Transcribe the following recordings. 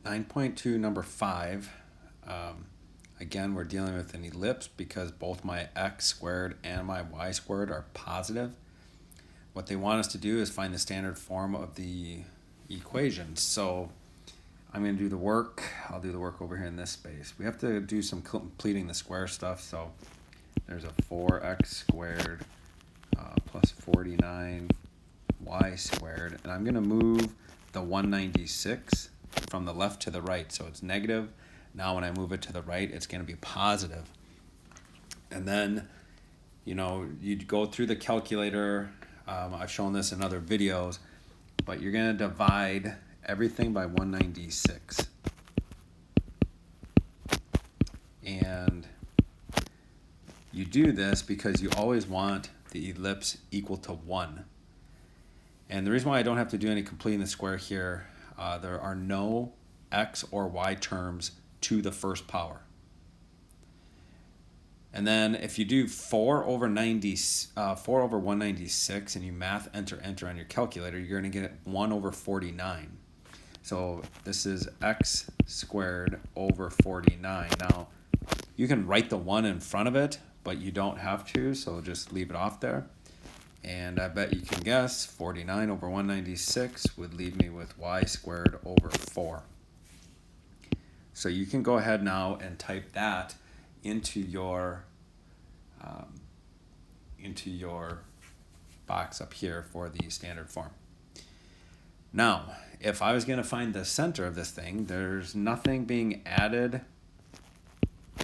9.2 number 5. Again, we're dealing with an ellipse because both my x squared and my y squared are positive. What they want us to do is find the standard form of the equation. So I'm going to do the work. I'll do the work over here in this space. We have to do some completing the square stuff. So there's a 4x squared plus 49y squared. And I'm going to move the 196 from the left to the right. So it's negative. Now when I move it to the right, it's going to be positive. And then, you go through the calculator. I've shown this in other videos, but you're going to divide everything by 196. And you do this because you always want the ellipse equal to 1. And the reason why I don't have to do any completing the square here, there are no x or y terms to the first power. And then if you do 4 over 196 and you math enter on your calculator, you're going to get 1 over 49. So this is x squared over 49. Now you can write the 1 in front of it, but you don't have to, so just leave it off there. And I bet you can guess 49 over 196 would leave me with y squared over 4. So you can go ahead now and type that into your box up here for the standard form. Now, if I was going to find the center of this thing, there's nothing being added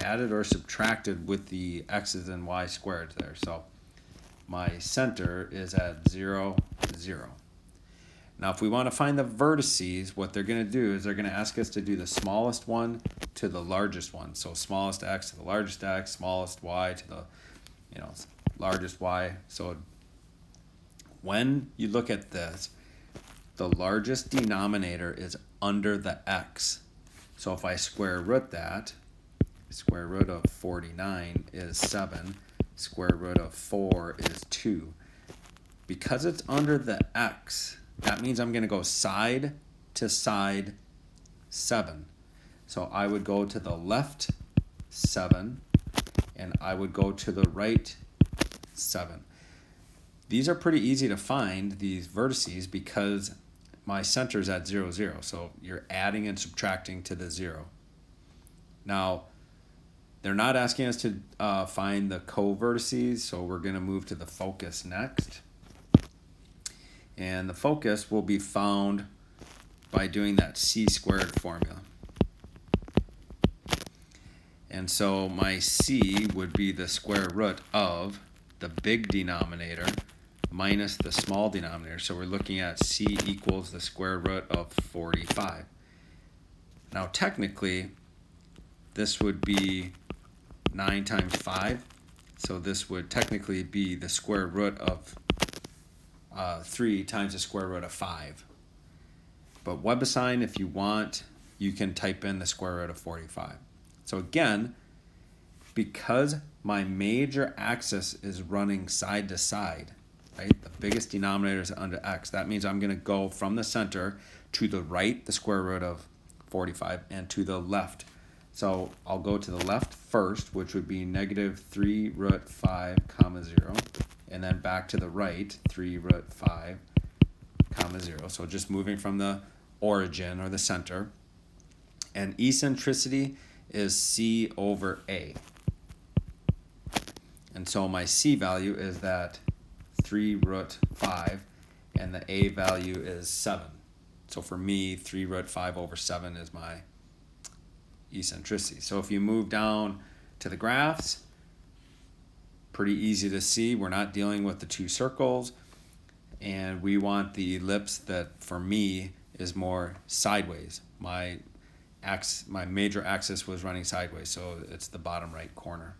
or subtracted with the x's and y squared there. So my center is at 0, 0. Now, if we want to find the vertices, what they're going to do is they're going to ask us to do the smallest one to the largest one. So smallest x to the largest x, smallest y to the largest y. So when you look at this, the largest denominator is under the x. So if I square root that, square root of 49 is 7. Square root of 4 is 2. Because it's under the x, that means I'm going to go side to side 7. So I would go to the left 7, and I would go to the right 7. These are pretty easy to find, these vertices, because my center is at 0, 0. So you're adding and subtracting to the 0. Now, they're not asking us to find the co-vertices, so we're going to move to the focus next. And the focus will be found by doing that c squared formula. And so my c would be the square root of the big denominator minus the small denominator. So we're looking at c equals the square root of 45. Now technically, this would be 9 times 5. So this would technically be the square root of 3 times the square root of 5. But WebAssign, if you want, you can type in the square root of 45. So again, because my major axis is running side to side, right? The biggest denominator is under x. That means I'm going to go from the center to the right, the square root of 45, and to the left. So I'll go to the left first, which would be negative 3 root 5, comma 0. And then back to the right, 3 root 5, comma 0. So just moving from the origin or the center. And eccentricity is c over a. And so my c value is that 3 root 5, and the a value is 7. So for me, 3 root 5 over 7 is my eccentricity. So if you move down to the graphs, pretty easy to see. We're not dealing with the two circles, and we want the ellipse that for me is more sideways. My major axis was running sideways, so it's the bottom right corner.